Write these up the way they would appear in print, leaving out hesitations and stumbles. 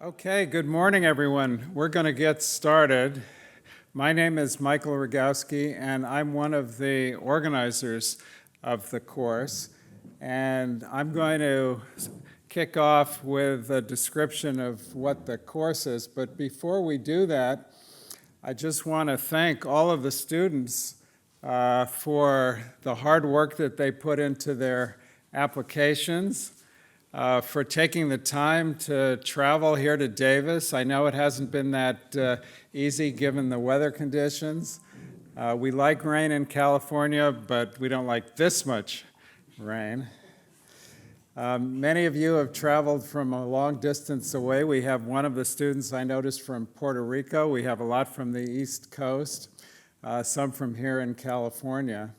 Okay, good morning, everyone. We're going to get started. My name is Michael Rogawski, and I'm one of the organizers of the course. And I'm going to kick off with a description of what the course is. But before we do that, I just want to thank all of the students for the hard work that they put into their applications. For taking the time to travel here to Davis. I know it hasn't been that easy given the weather conditions. We like rain in California, but we don't like this much rain. Many of you have traveled from a long distance away. We have one of the students I noticed from Puerto Rico. We have a lot from the East Coast, some from here in California.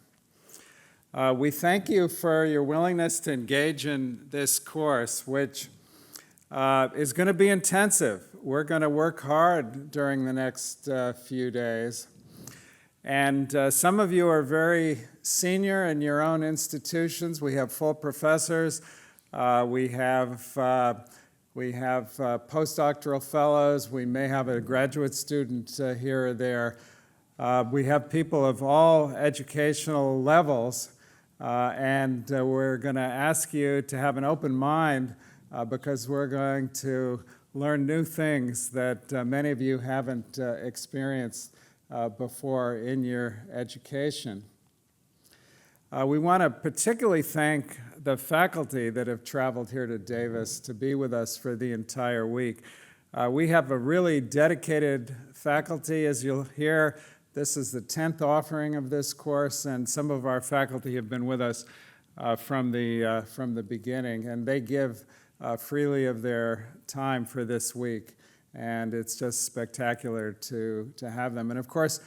We thank you for your willingness to engage in this course, which is going to be intensive. We're going to work hard during the next few days. And some of you are very senior in your own institutions. We have full professors. We have postdoctoral fellows. We may have a graduate student here or there. We have people of all educational levels. And we're going to ask you to have an open mind because we're going to learn new things that many of you haven't experienced before in your education. We want to particularly thank the faculty that have traveled here to Davis to be with us for the entire week. We have a really dedicated faculty, as you'll hear. This is the 10th offering of this course, and some of our faculty have been with us from the beginning, and they give freely of their time for this week, and it's just spectacular to have them. And of course,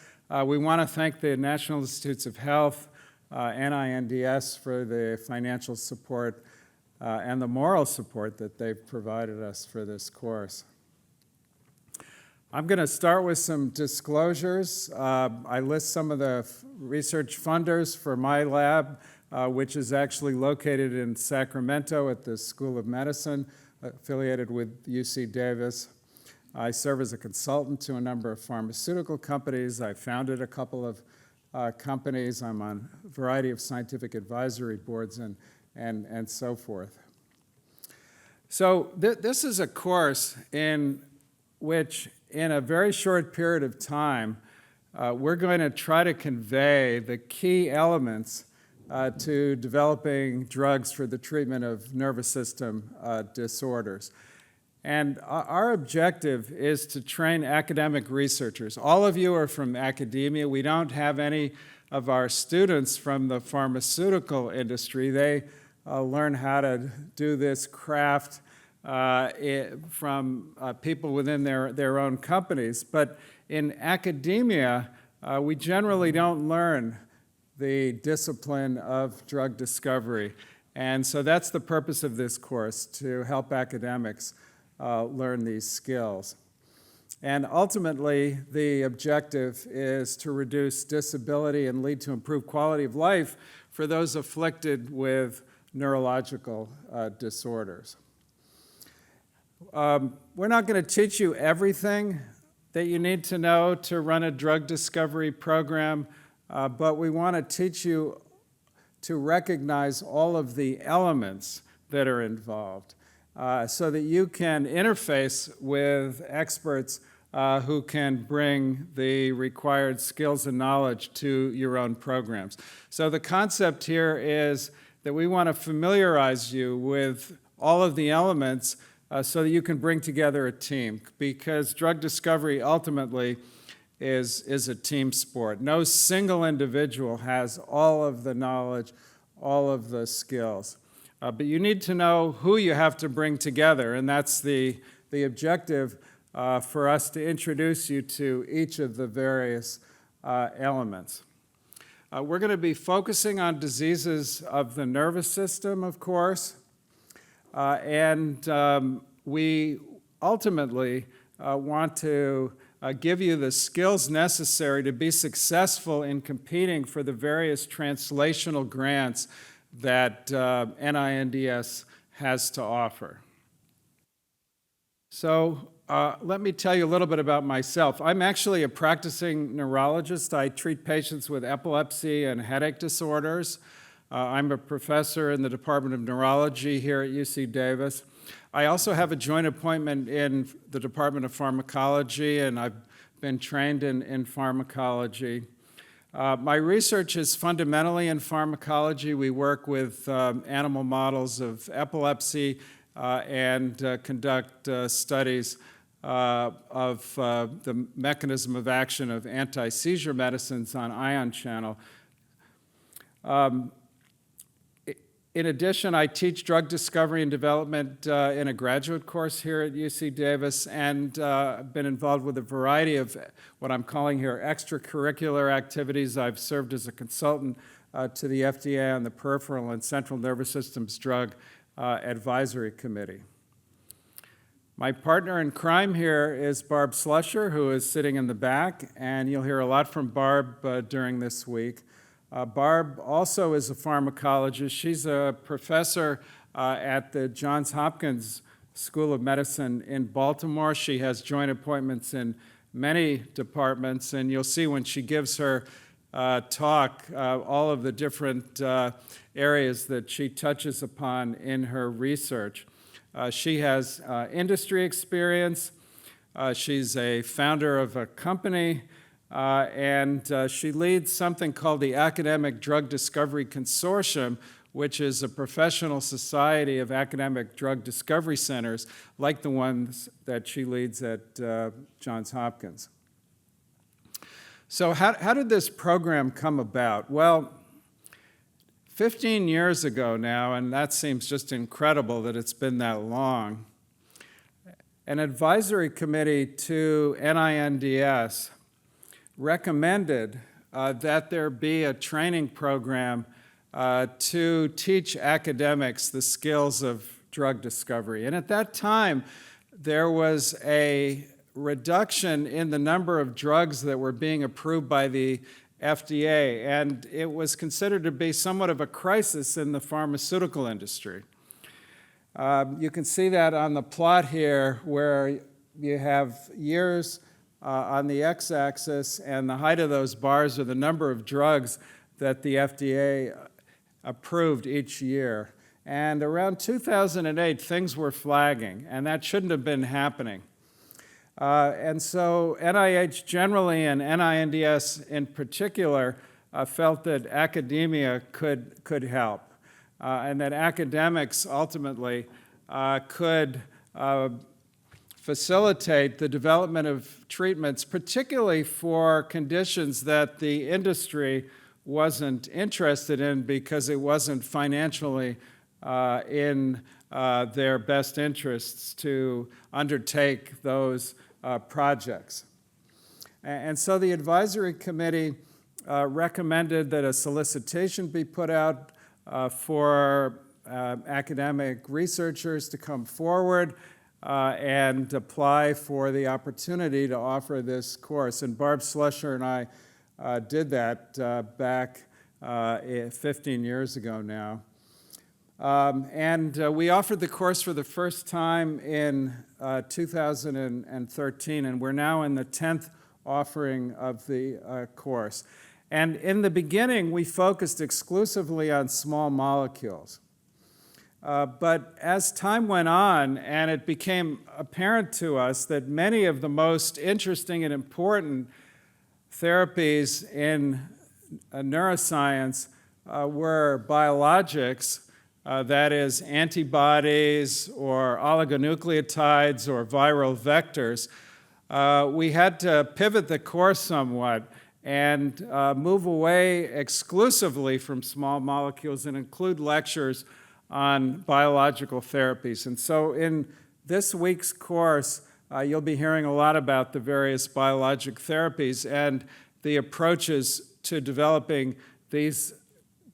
we want to thank the National Institutes of Health, NINDS, for the financial support and the moral support that they've provided us for this course. I'm going to start with some disclosures. I list some of the research funders for my lab, which is actually located in Sacramento at the School of Medicine, affiliated with UC Davis. I serve as a consultant to a number of pharmaceutical companies. I founded a couple of companies. I'm on a variety of scientific advisory boards and so forth. So this is a course in which in a very short period of time, we're going to try to convey the key elements to developing drugs for the treatment of nervous system disorders. And our objective is to train academic researchers. All of you are from academia. We don't have any of our students from the pharmaceutical industry. They learn how to do this craft from people within their own companies. But in academia, we generally don't learn the discipline of drug discovery. And so that's the purpose of this course, to help academics learn these skills. And ultimately, the objective is to reduce disability and lead to improved quality of life for those afflicted with neurological disorders. We're not going to teach you everything that you need to know to run a drug discovery program, but we want to teach you to recognize all of the elements that are involved so that you can interface with experts who can bring the required skills and knowledge to your own programs. So the concept here is that we want to familiarize you with all of the elements so that you can bring together a team, because drug discovery ultimately is a team sport. No single individual has all of the knowledge, all of the skills. But you need to know who you have to bring together, and that's the objective for us to introduce you to each of the various elements. We're going to be focusing on diseases of the nervous system, of course. And we ultimately want to give you the skills necessary to be successful in competing for the various translational grants that NINDS has to offer. Let me tell you a little bit about myself. I'm actually a practicing neurologist. I treat patients with epilepsy and headache disorders. I'm a professor in the Department of Neurology here at UC Davis. I also have a joint appointment in the Department of Pharmacology, and I've been trained in pharmacology. My research is fundamentally in pharmacology. We work with animal models of epilepsy and conduct studies of the mechanism of action of anti-seizure medicines on ion channel. In addition, I teach drug discovery and development in a graduate course here at UC Davis, and I've been involved with a variety of what I'm calling here extracurricular activities. I've served as a consultant to the FDA on the Peripheral and Central Nervous System's Drug Advisory Committee. My partner in crime here is Barb Slusher, who is sitting in the back, and you'll hear a lot from Barb during this week. Barb also is a pharmacologist. She's a professor at the Johns Hopkins School of Medicine in Baltimore. She has joint appointments in many departments, and you'll see when she gives her talk all of the different areas that she touches upon in her research. She has industry experience. She's a founder of a company, and she leads something called the Academic Drug Discovery Consortium, which is a professional society of academic drug discovery centers like the ones that she leads at Johns Hopkins. So how did this program come about? Well, 15 years ago now, and that seems just incredible that it's been that long, an advisory committee to NINDS recommended that there be a training program to teach academics the skills of drug discovery. And at that time, there was a reduction in the number of drugs that were being approved by the FDA, and it was considered to be somewhat of a crisis in the pharmaceutical industry. You can see that on the plot here, where you have years on the x-axis, and the height of those bars are the number of drugs that the FDA approved each year. And around 2008, things were flagging, and that shouldn't have been happening. And so NIH generally and NINDS in particular felt that academia could help, and that academics ultimately could facilitate the development of treatments, particularly for conditions that the industry wasn't interested in because it wasn't financially in their best interests to undertake those projects. And so the advisory committee recommended that a solicitation be put out for academic researchers to come forward and apply for the opportunity to offer this course. And Barb Slusher and I did that back 15 years ago now. We offered the course for the first time in 2013, and we're now in the 10th offering of the course. And in the beginning, we focused exclusively on small molecules. But as time went on, and it became apparent to us that many of the most interesting and important therapies in neuroscience were biologics, that is, antibodies or oligonucleotides or viral vectors, we had to pivot the course somewhat and move away exclusively from small molecules and include lectures on biological therapies. And so in this week's course, you'll be hearing a lot about the various biologic therapies and the approaches to developing these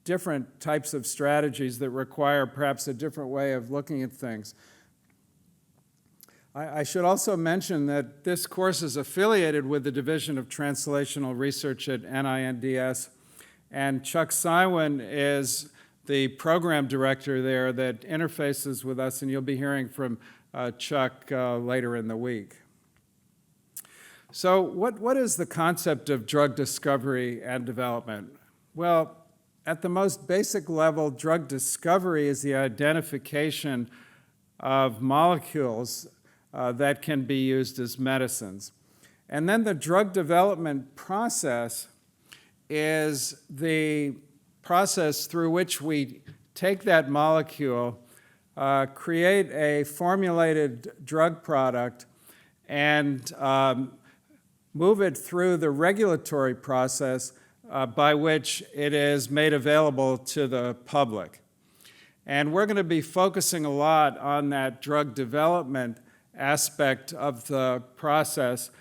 different types of strategies that require perhaps a different way of looking at things. I should also mention that this course is affiliated with the Division of Translational Research at NINDS, and Chuck Sywin is the program director there that interfaces with us, and you'll be hearing from Chuck later in the week. So what is the concept of drug discovery and development? Well, at the most basic level, drug discovery is the identification of molecules that can be used as medicines. And then the drug development process is the process through which we take that molecule, create a formulated drug product, and move it through the regulatory process by which it is made available to the public. And we're going to be focusing a lot on that drug development aspect of the process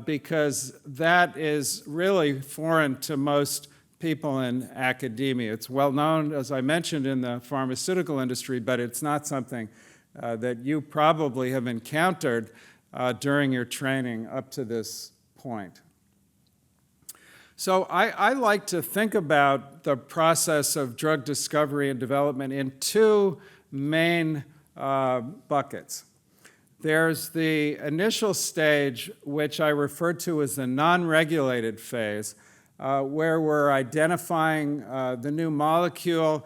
because that is really foreign to most people in academia. It's well known, as I mentioned, in the pharmaceutical industry, but it's not something that you probably have encountered during your training up to this point. So I like to think about the process of drug discovery and development in two main buckets. There's the initial stage, which I refer to as the non-regulated phase, where we're identifying the new molecule,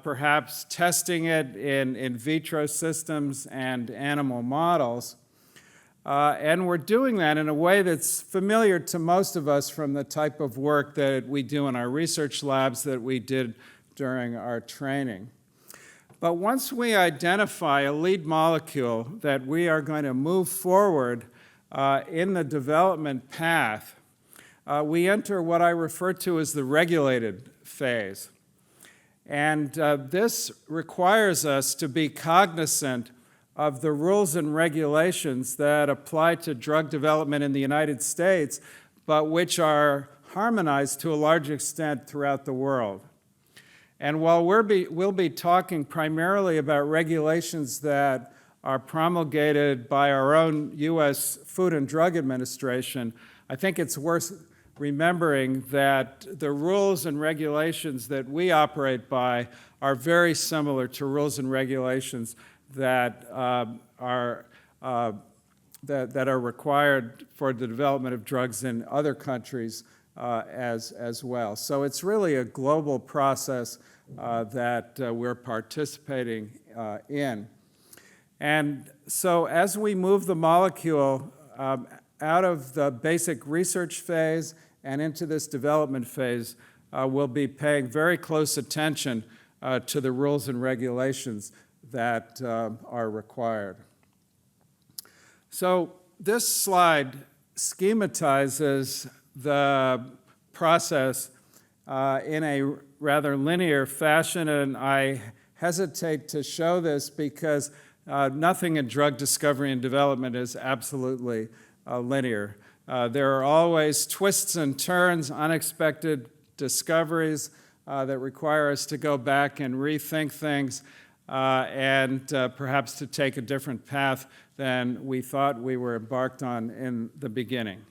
perhaps testing it in vitro systems and animal models. And we're doing that in a way that's familiar to most of us from the type of work that we do in our research labs that we did during our training. But once we identify a lead molecule that we are going to move forward in the development path, we enter what I refer to as the regulated phase. And this requires us to be cognizant of the rules and regulations that apply to drug development in the United States, but which are harmonized to a large extent throughout the world. And while we'll be talking primarily about regulations that are promulgated by our own U.S. Food and Drug Administration, I think it's worth remembering that the rules and regulations that we operate by are very similar to rules and regulations that are required for the development of drugs in other countries as well. So it's really a global process that we're participating in. And so as we move the molecule out of the basic research phase and into this development phase, we'll be paying very close attention to the rules and regulations that are required. So this slide schematizes the process in a rather linear fashion, and I hesitate to show this because nothing in drug discovery and development is absolutely linear. There are always twists and turns, unexpected discoveries that require us to go back and rethink things and perhaps to take a different path than we thought we were embarked on in the beginning.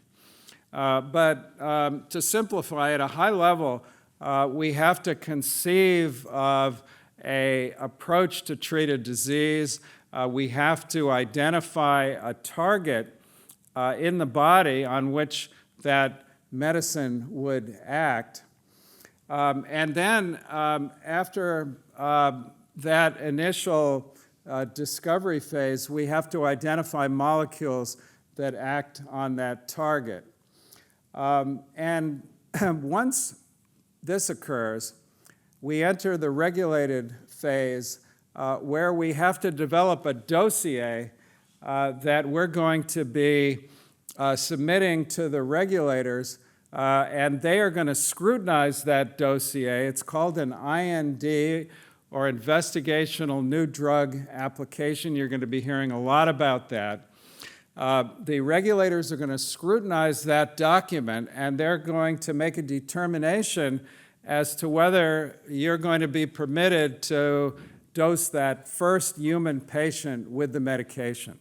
But to simplify at a high level, we have to conceive of an approach to treat a disease. We have to identify a target in the body on which that medicine would act. And then after that initial discovery phase, we have to identify molecules that act on that target. And once this occurs, we enter the regulated phase where we have to develop a dossier that we're going to be submitting to the regulators, and they are going to scrutinize that dossier. It's called an IND, or Investigational New Drug Application. You're going to be hearing a lot about that. The regulators are going to scrutinize that document, and they're going to make a determination as to whether you're going to be permitted to dose that first human patient with the medication.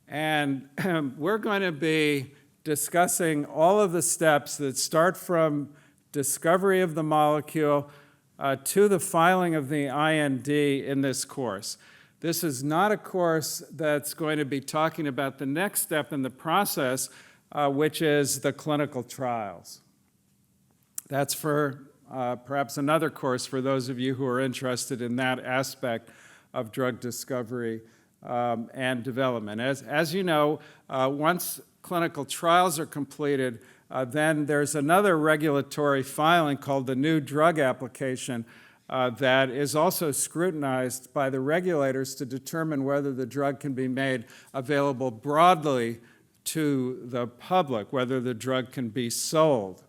And we're going to be discussing all of the steps that start from discovery of the molecule to the filing of the IND in this course. This is not a course that's going to be talking about the next step in the process, which is the clinical trials. That's for perhaps another course for those of you who are interested in that aspect of drug discovery and development. As you know, once clinical trials are completed, then there's another regulatory filing called the New Drug Application that is also scrutinized by the regulators to determine whether the drug can be made available broadly to the public, whether the drug can be sold.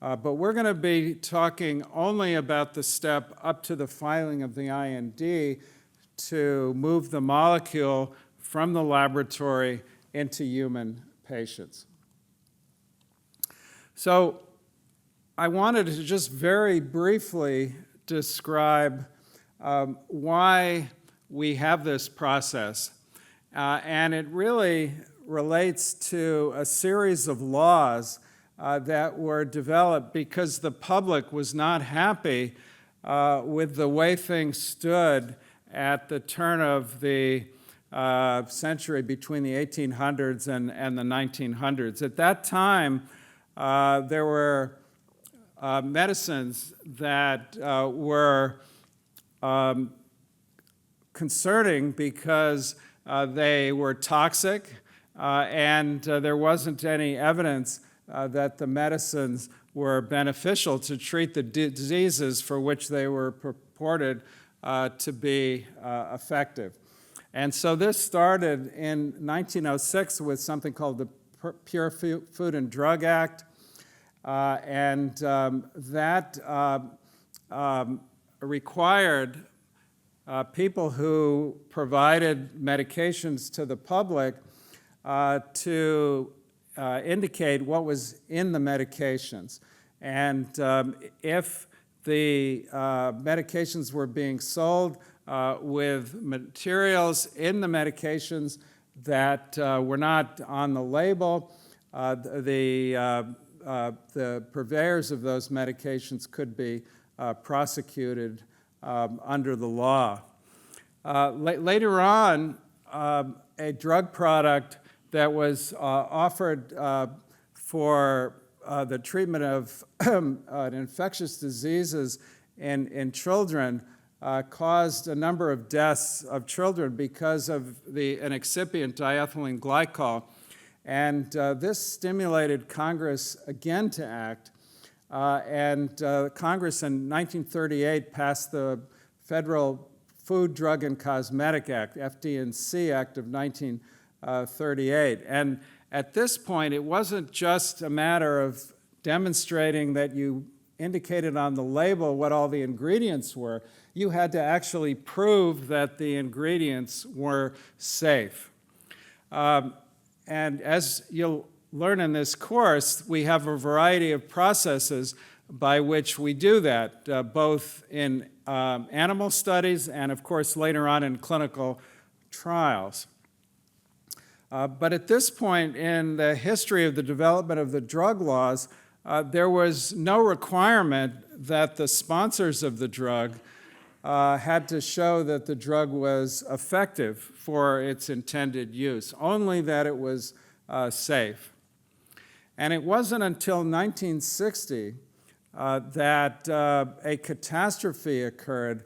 But we're going to be talking only about the step up to the filing of the IND to move the molecule from the laboratory into human patients. So I wanted to just very briefly describe why we have this process. And it really relates to a series of laws that were developed because the public was not happy with the way things stood at the turn of the century between the 1800s and the 1900s. At that time, there were medicines that were concerning because they were toxic and there wasn't any evidence that the medicines were beneficial to treat the diseases for which they were purported to be effective. And so this started in 1906 with something called the Pure Food and Drug Act, and that required people who provided medications to the public to indicate what was in the medications. And if the medications were being sold with materials in the medications that were not on the label, the purveyors of those medications could be prosecuted under the law. Later on, a drug product that was offered for the treatment of infectious diseases in children caused a number of deaths of children because of an excipient, diethylene glycol. And this stimulated Congress again to act. And Congress in 1938 passed the Federal Food, Drug, and Cosmetic Act, FD&C Act of 1938. And at this point, it wasn't just a matter of demonstrating that you indicated on the label what all the ingredients were. You had to actually prove that the ingredients were safe. And as you'll learn in this course, we have a variety of processes by which we do that, both in animal studies and, of course, later on in clinical trials. But at this point in the history of the development of the drug laws, there was no requirement that the sponsors of the drug had to show that the drug was effective for its intended use, only that it was safe. And it wasn't until 1960 that a catastrophe occurred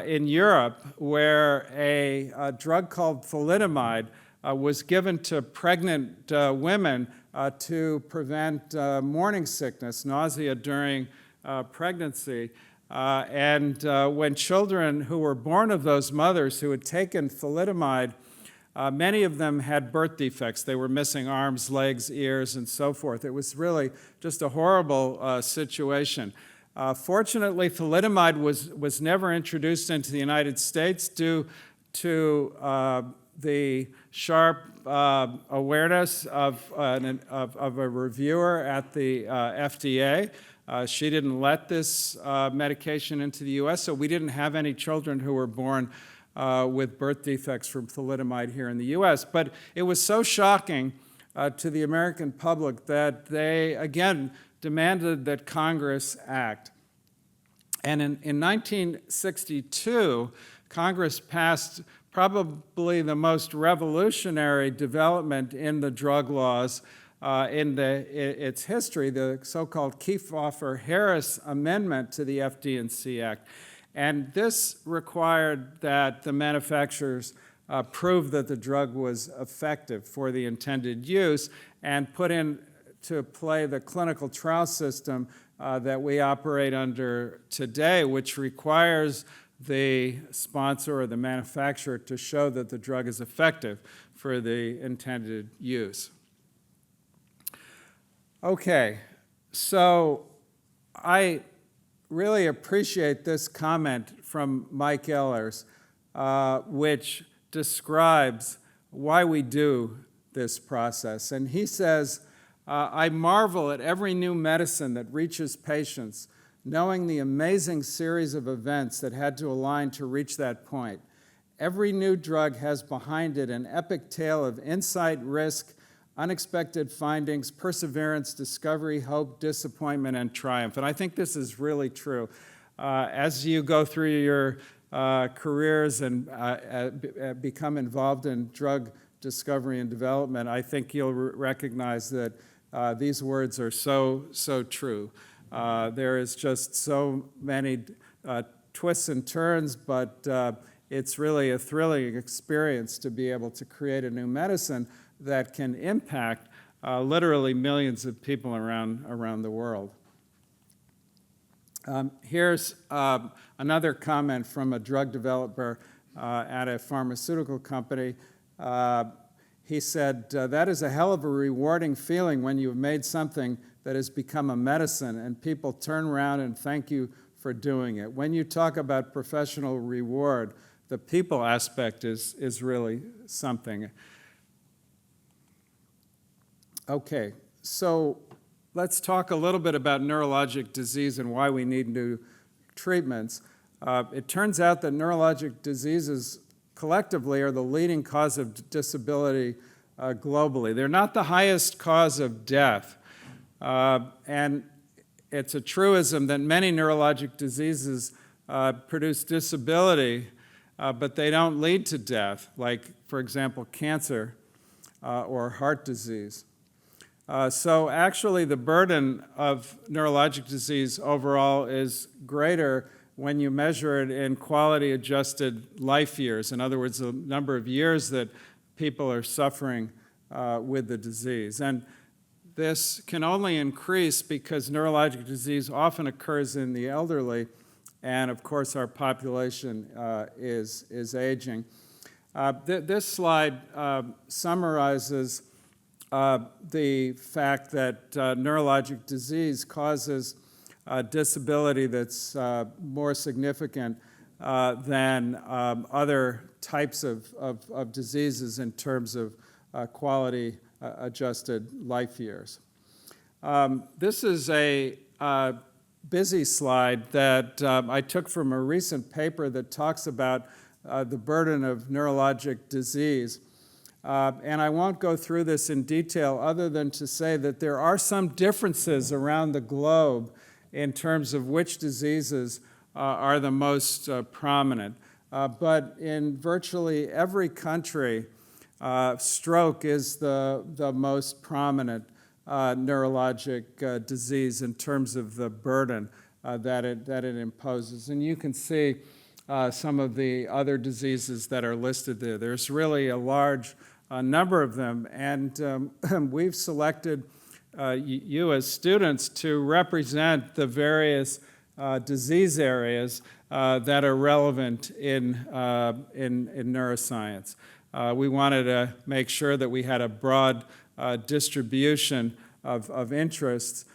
in Europe where a drug called thalidomide was given to pregnant women to prevent morning sickness, nausea during pregnancy. And when children who were born of those mothers who had taken thalidomide, many of them had birth defects. They were missing arms, legs, ears, and so forth. It was really just a horrible situation. Fortunately, thalidomide was never introduced into the United States due to the sharp awareness of a reviewer at the FDA. She didn't let this medication into the U.S., so we didn't have any children who were born with birth defects from thalidomide here in the U.S. But it was so shocking to the American public that they, again, demanded that Congress act. And in 1962, Congress passed probably the most revolutionary development in the drug laws in its history, the so-called Kefauver-Harris Amendment to the FD&C Act. And this required that the manufacturers prove that the drug was effective for the intended use and put into play the clinical trial system that we operate under today, which requires the sponsor or the manufacturer to show that the drug is effective for the intended use. Okay, so I really appreciate this comment from Mike Ehlers, which describes why we do this process. And he says, I marvel at every new medicine that reaches patients, knowing the amazing series of events that had to align to reach that point. Every new drug has behind it an epic tale of insight, risk, unexpected findings, perseverance, discovery, hope, disappointment, and triumph. And I think this is really true. As you go through your careers and become involved in drug discovery and development, I think you'll recognize that these words are so true. There is just so many twists and turns, but it's really a thrilling experience to be able to create a new medicine that can impact literally millions of people around the world. Here's another comment from a drug developer at a pharmaceutical company. He said, that is a hell of a rewarding feeling when you've made something that has become a medicine and people turn around and thank you for doing it. When you talk about professional reward, the people aspect is really something. Okay, so let's talk a little bit about neurologic disease and why we need new treatments. It turns out that neurologic diseases collectively are the leading cause of disability globally. They're not the highest cause of death. And it's a truism that many neurologic diseases produce disability, but they don't lead to death, like, for example, cancer or heart disease. So actually, the burden of neurologic disease overall is greater when you measure it in quality-adjusted life years. In other words, the number of years that people are suffering with the disease. And this can only increase because neurologic disease often occurs in the elderly, and of course our population is aging. This slide summarizes the fact that neurologic disease causes disability that's more significant than other types of diseases in terms of quality adjusted life years. This is a busy slide that I took from a recent paper that talks about the burden of neurologic disease. And I won't go through this in detail other than to say that there are some differences around the globe in terms of which diseases are the most prominent. But in virtually every country, stroke is the most prominent neurologic disease in terms of the burden that it imposes. And you can see some of the other diseases that are listed there. There's really a large number of them, and we've selected you as students to represent the various disease areas that are relevant in neuroscience. We wanted to make sure that we had a broad distribution of interests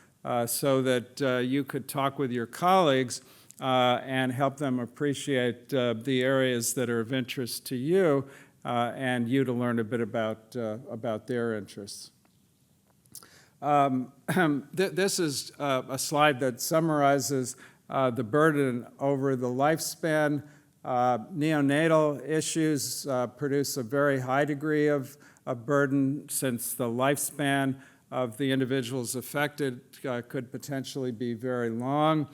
so that you could talk with your colleagues and help them appreciate the areas that are of interest to you and you to learn a bit about their interests. This is a slide that summarizes the burden over the lifespan. Neonatal issues produce a very high degree of burden, since the lifespan of the individuals affected could potentially be very long.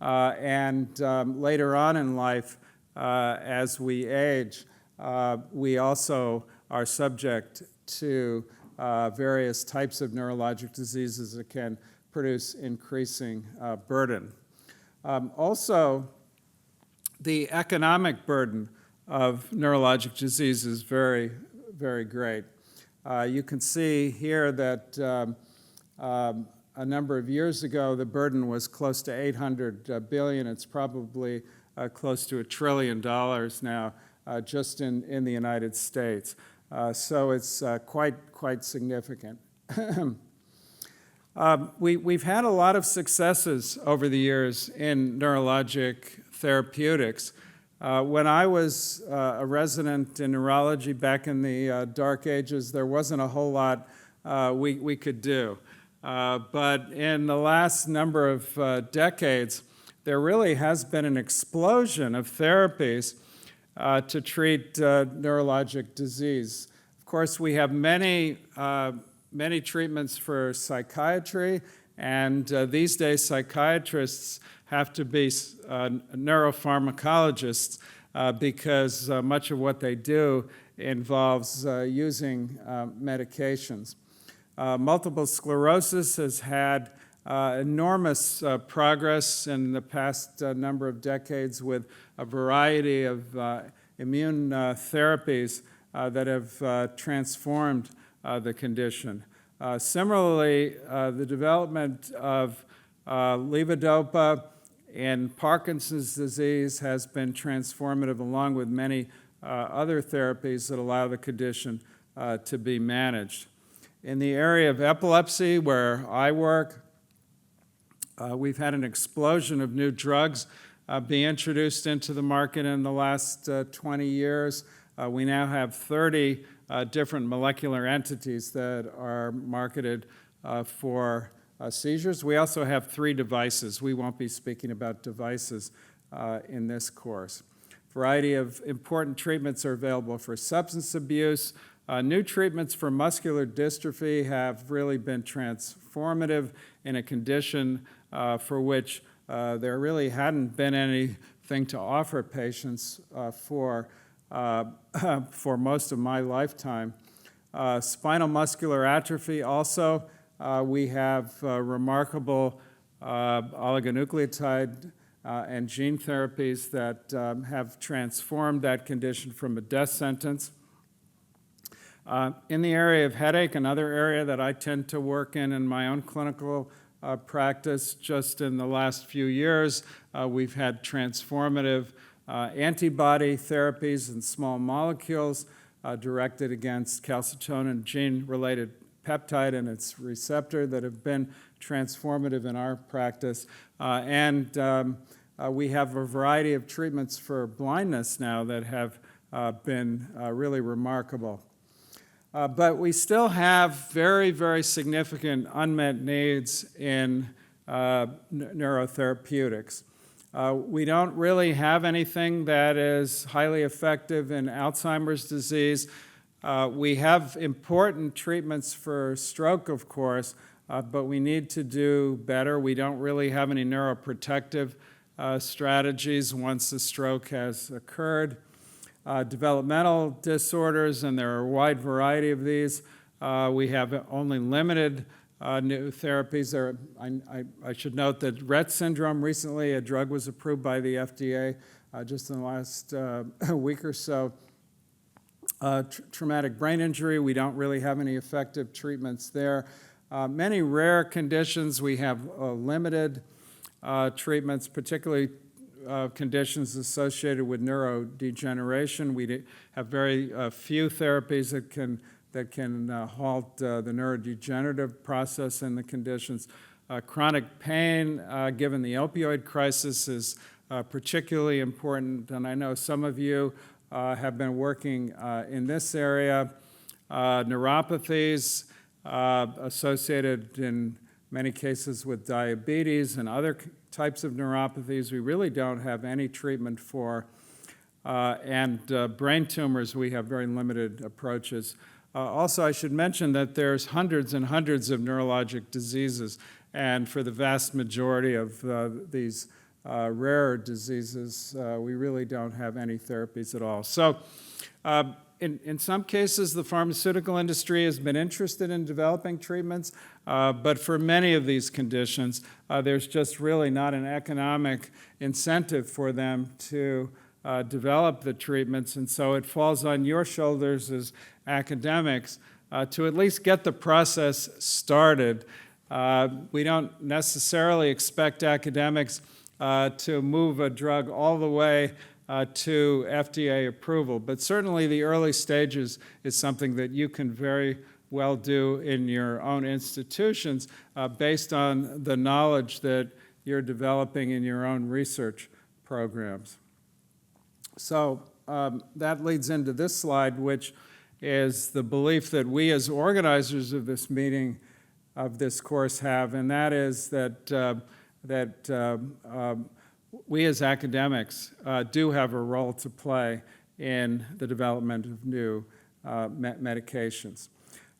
And later on in life, as we age, we also are subject to various types of neurologic diseases that can produce increasing burden. Also, the economic burden of neurologic disease is very, very great. You can see here that a number of years ago, the burden was close to $800 billion. It's probably close to $1 trillion now, just in the United States. So it's quite significant. We've had a lot of successes over the years in neurologic therapeutics. When I was a resident in neurology back in the dark ages, there wasn't a whole lot we could do. But in the last number of decades, there really has been an explosion of therapies to treat neurologic disease. Of course, we have many treatments for psychiatry, and these days psychiatrists have to be neuropharmacologists because much of what they do involves using medications. Multiple sclerosis has had enormous progress in the past number of decades with a variety of immune therapies that have transformed the condition. Similarly, the development of levodopa in Parkinson's disease has been transformative, along with many other therapies that allow the condition to be managed. In the area of epilepsy, where I work, we've had an explosion of new drugs be introduced into the market in the last 20 years. We now have 30 different molecular entities that are marketed for seizures. We also have 3 devices. We won't be speaking about devices in this course. A variety of important treatments are available for substance abuse. New treatments for muscular dystrophy have really been transformative in a condition for which there really hadn't been anything to offer patients for most of my lifetime. Spinal muscular atrophy also, we have remarkable oligonucleotide and gene therapies that have transformed that condition from a death sentence. In the area of headache, another area that I tend to work in my own clinical practice, just in the last few years, we've had transformative antibody therapies and small molecules directed against calcitonin gene-related peptide and its receptor that have been transformative in our practice. We have a variety of treatments for blindness now that have been really remarkable. But we still have very, very significant unmet needs in neurotherapeutics. We don't really have anything that is highly effective in Alzheimer's disease. We have important treatments for stroke, of course, but we need to do better. We don't really have any neuroprotective strategies once the stroke has occurred. Developmental disorders, and there are a wide variety of these. We have only limited new therapies. I should note that Rett syndrome, recently a drug was approved by the FDA just in the last week or so. Traumatic brain injury, we don't really have any effective treatments there. Many rare conditions, we have limited treatments, particularly conditions associated with neurodegeneration. We have very few therapies that can halt the neurodegenerative process in the conditions. Chronic pain, given the opioid crisis, is particularly important, and I know some of you have been working in this area. Neuropathies associated in many cases with diabetes and other types of neuropathies we really don't have any treatment for. Brain tumors, we have very limited approaches. Also, I should mention that there's hundreds and hundreds of neurologic diseases, and for the vast majority of these rarer diseases, we really don't have any therapies at all. So in some cases, the pharmaceutical industry has been interested in developing treatments, but for many of these conditions, there's just really not an economic incentive for them to develop the treatments, and so it falls on your shoulders as academics to at least get the process started. We don't necessarily expect academics to move a drug all the way to FDA approval, but certainly the early stages is something that you can very well do in your own institutions based on the knowledge that you're developing in your own research programs. So that leads into this slide, which is the belief that we as organizers of this meeting, of this course have, and that is that we as academics do have a role to play in the development of new medications.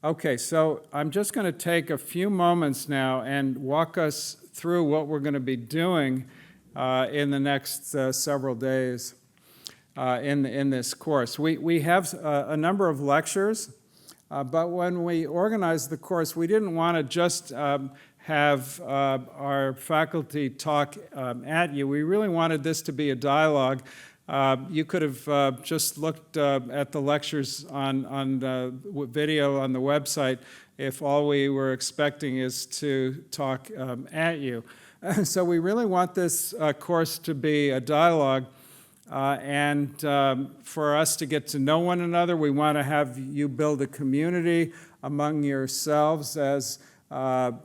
Okay, so I'm just going to take a few moments now and walk us through what we're going to be doing in the next several days in this course. We have a number of lectures, but when we organized the course, we didn't want to just have our faculty talk at you. We really wanted this to be a dialogue. You could have just looked at the lectures on video on the website if all we were expecting is to talk at you. So we really want this course to be a dialogue and for us to get to know one another. We want to have you build a community among yourselves as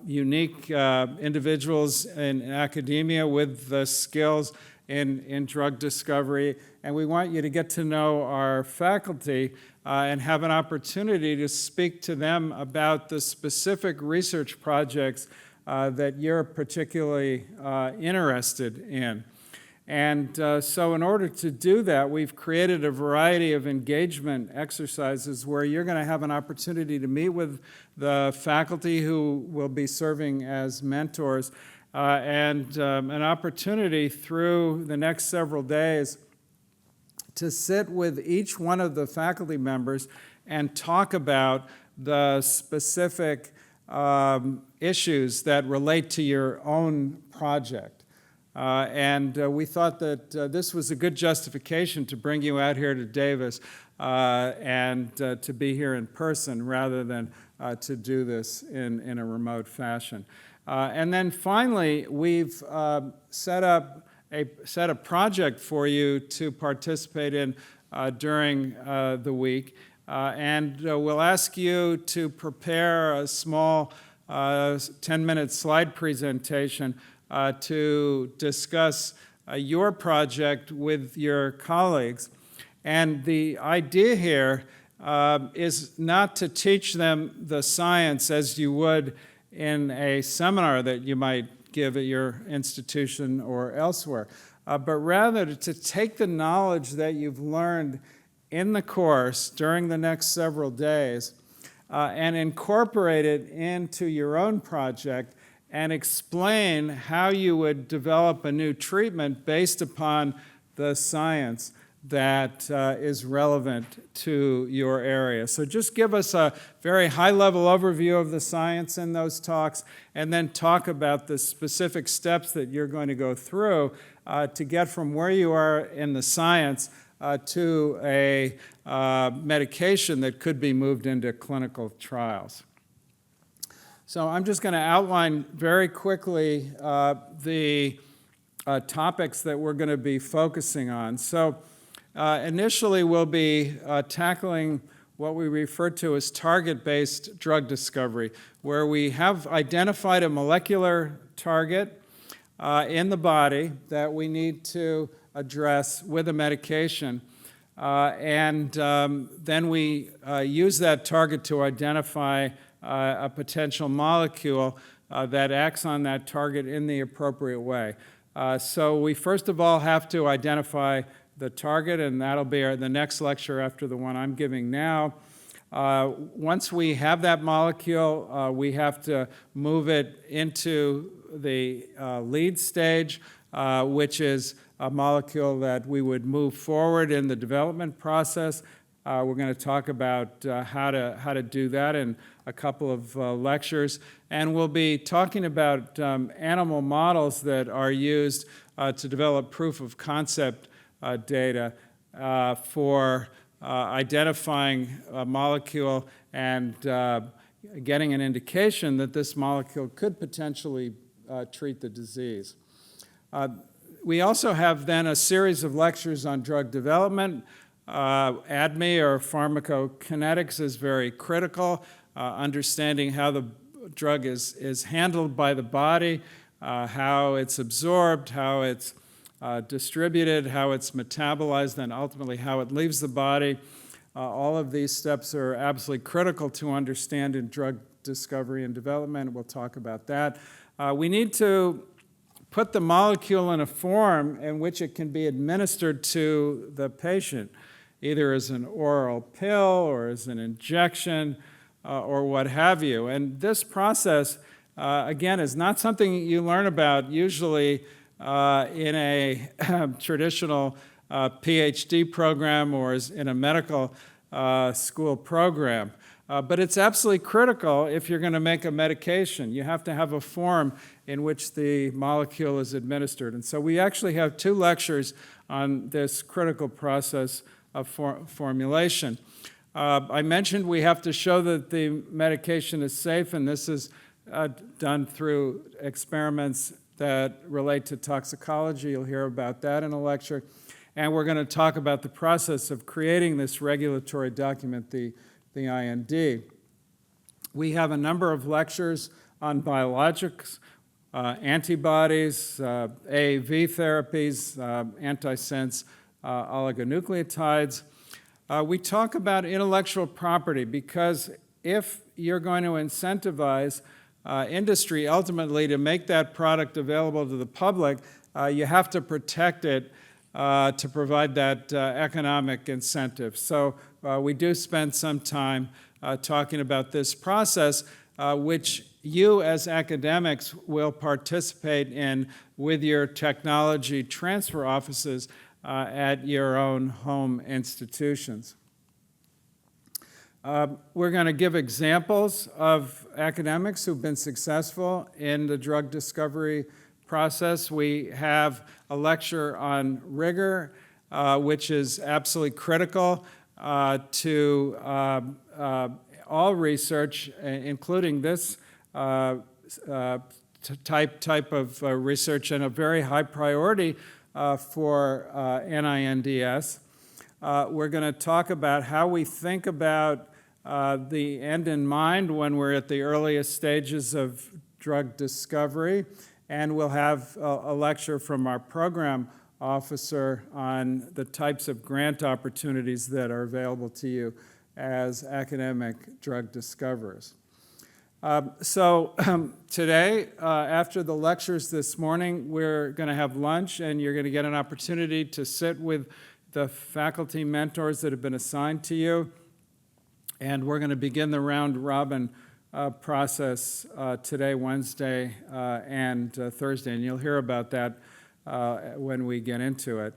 unique individuals in academia with the skills in drug discovery, and we want you to get to know our faculty and have an opportunity to speak to them about the specific research projects that you're particularly interested in. And so in order to do that, we've created a variety of engagement exercises where you're going to have an opportunity to meet with the faculty who will be serving as mentors and an opportunity through the next several days to sit with each one of the faculty members and talk about the specific issues that relate to your own project. We thought that this was a good justification to bring you out here to Davis and to be here in person rather than to do this in a remote fashion. And then finally, we've set a project for you to participate in during the week. And we'll ask you to prepare a small 10-minute slide presentation to discuss your project with your colleagues. And the idea here is not to teach them the science as you would in a seminar that you might give at your institution or elsewhere, but rather to take the knowledge that you've learned in the course during the next several days and incorporate it into your own project and explain how you would develop a new treatment based upon the science that is relevant to your area. So just give us a very high-level overview of the science in those talks, and then talk about the specific steps that you're going to go through to get from where you are in the science to a medication that could be moved into clinical trials. So I'm just going to outline very quickly the topics that we're going to be focusing on. So initially we'll be tackling what we refer to as target-based drug discovery, where we have identified a molecular target in the body that we need to address with a medication. Then we use that target to identify a potential molecule that acts on that target in the appropriate way. So we first of all have to identify the target, and that'll be the next lecture after the one I'm giving now. Once we have that molecule, we have to move it into the lead stage which is a molecule that we would move forward in the development process. We're going to talk about how to do that in a couple of lectures. And we'll be talking about animal models that are used to develop proof of concept data for identifying a molecule and getting an indication that this molecule could potentially treat the disease. We also have then a series of lectures on drug development. ADME, or pharmacokinetics, is very critical. Understanding how the drug is handled by the body, how it's absorbed, how it's distributed, how it's metabolized, and ultimately how it leaves the body. All of these steps are absolutely critical to understand in drug discovery and development. We'll talk about that. We need to put the molecule in a form in which it can be administered to the patient, either as an oral pill or as an injection or what have you. And this process, again, is not something you learn about usually in a traditional PhD program or in a medical school program. But it's absolutely critical if you're going to make a medication. You have to have a form in which the molecule is administered. And so we actually have 2 lectures on this critical process of formulation. I mentioned we have to show that the medication is safe, and this is done through experiments that relate to toxicology. You'll hear about that in a lecture. And we're going to talk about the process of creating this regulatory document, the IND. We have a number of lectures on biologics, antibodies, AAV therapies, antisense oligonucleotides. We talk about intellectual property because if you're going to incentivize industry ultimately to make that product available to the public, you have to protect it to provide that economic incentive. So we do spend some time talking about this process, which you as academics will participate in with your technology transfer offices at your own home institutions. We're going to give examples of academics who've been successful in the drug discovery process. We have a lecture on rigor, which is absolutely critical to all research, including this type of research, and a very high priority for NINDS. We're going to talk about how we think about the end in mind when we're at the earliest stages of drug discovery, and we'll have a lecture from our program officer on the types of grant opportunities that are available to you as academic drug discoverers. Today, after the lectures this morning, we're going to have lunch, and you're going to get an opportunity to sit with the faculty mentors that have been assigned to you. And we're going to begin the round-robin process today, Wednesday, and Thursday, and you'll hear about that when we get into it.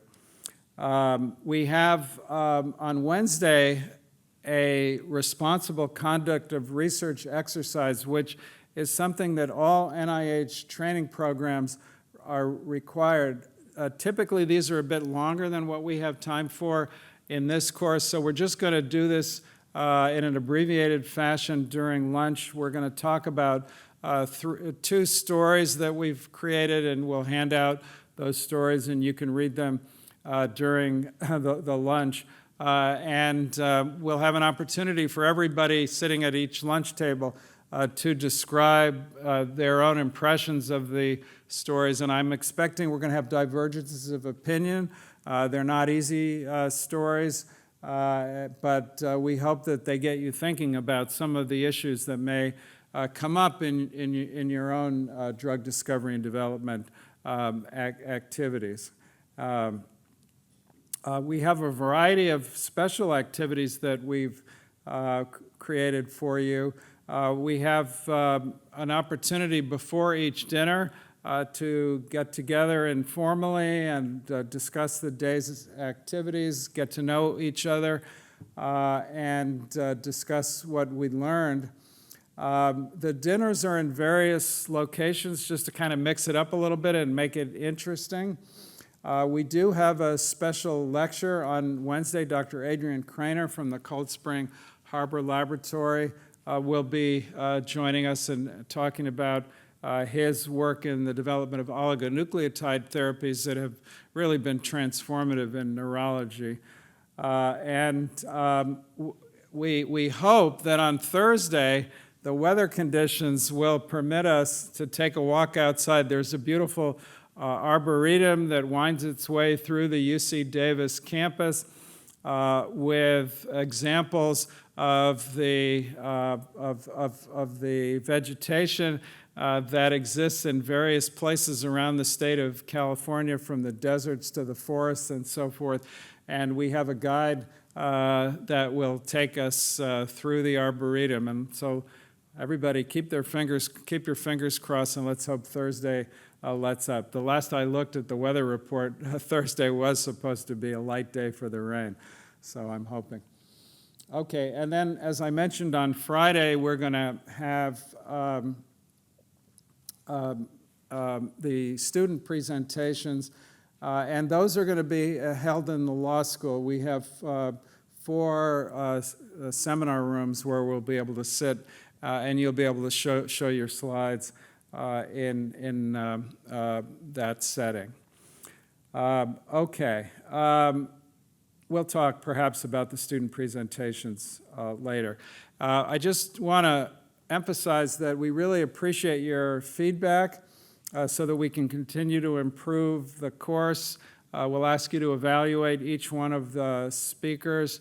We have on Wednesday a responsible conduct of research exercise, which is something that all NIH training programs are required. Typically, these are a bit longer than what we have time for in this course, so we're just going to do this in an abbreviated fashion during lunch. We're going to talk about 2 stories that we've created, and we'll hand out those stories, and you can read them during the lunch. We'll have an opportunity for everybody sitting at each lunch table to describe their own impressions of the stories. And I'm expecting we're going to have divergences of opinion. They're not easy stories, but we hope that they get you thinking about some of the issues that may come up in your own drug discovery and development activities. We have a variety of special activities that we've created for you. We have an opportunity before each dinner to get together informally and discuss the day's activities, get to know each other, and discuss what we learned. The dinners are in various locations just to kind of mix it up a little bit and make it interesting. We do have a special lecture on Wednesday. Dr. Adrian Craner from the Cold Spring Harbor Laboratory will be joining us and talking about his work in the development of oligonucleotide therapies that have really been transformative in neurology. We hope that on Thursday, the weather conditions will permit us to take a walk outside. There's a beautiful arboretum that winds its way through the UC Davis campus with examples of the vegetation that exists in various places around the state of California, from the deserts to the forests and so forth. And we have a guide that will take us through the arboretum. And so everybody keep your fingers crossed, and let's hope Thursday lets up. The last I looked at the weather report, Thursday was supposed to be a light day for the rain, so I'm hoping. Okay, and then as I mentioned on Friday, we're going to have the student presentations, and those are going to be held in the law school. We have 4 seminar rooms where we'll be able to sit, and you'll be able to show your slides in that setting. Okay. We'll talk perhaps about the student presentations later. I just want to emphasize that we really appreciate your feedback so that we can continue to improve the course. We'll ask you to evaluate each one of the speakers,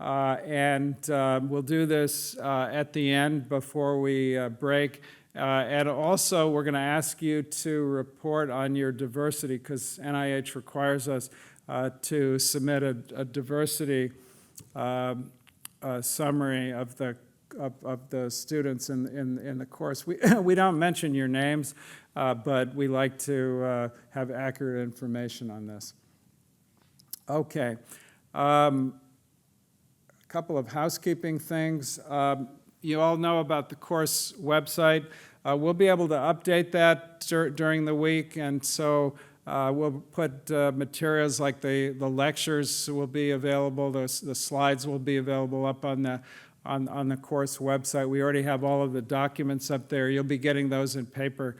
and we'll do this at the end before we break. And also, we're going to ask you to report on your diversity, because NIH requires us to submit a diversity summary of the students in the course. We don't mention your names, but we like to have accurate information on this. Okay. A couple of housekeeping things. You all know about the course website. We'll be able to update that during the week, and so we'll put materials like the lectures will be available, the slides will be available up on the course website. We already have all of the documents up there. You'll be getting those in paper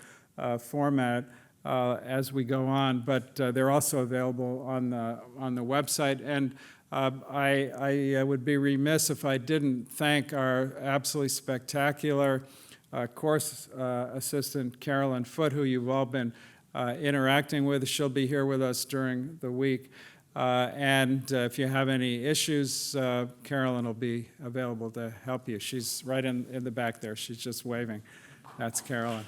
format as we go on, but they're also available on the website. And I would be remiss if I didn't thank our absolutely spectacular course assistant, Carolyn Foote, who you've all been interacting with. She'll be here with us during the week. And if you have any issues, Carolyn will be available to help you. She's right in the back there. She's just waving. That's Carolyn.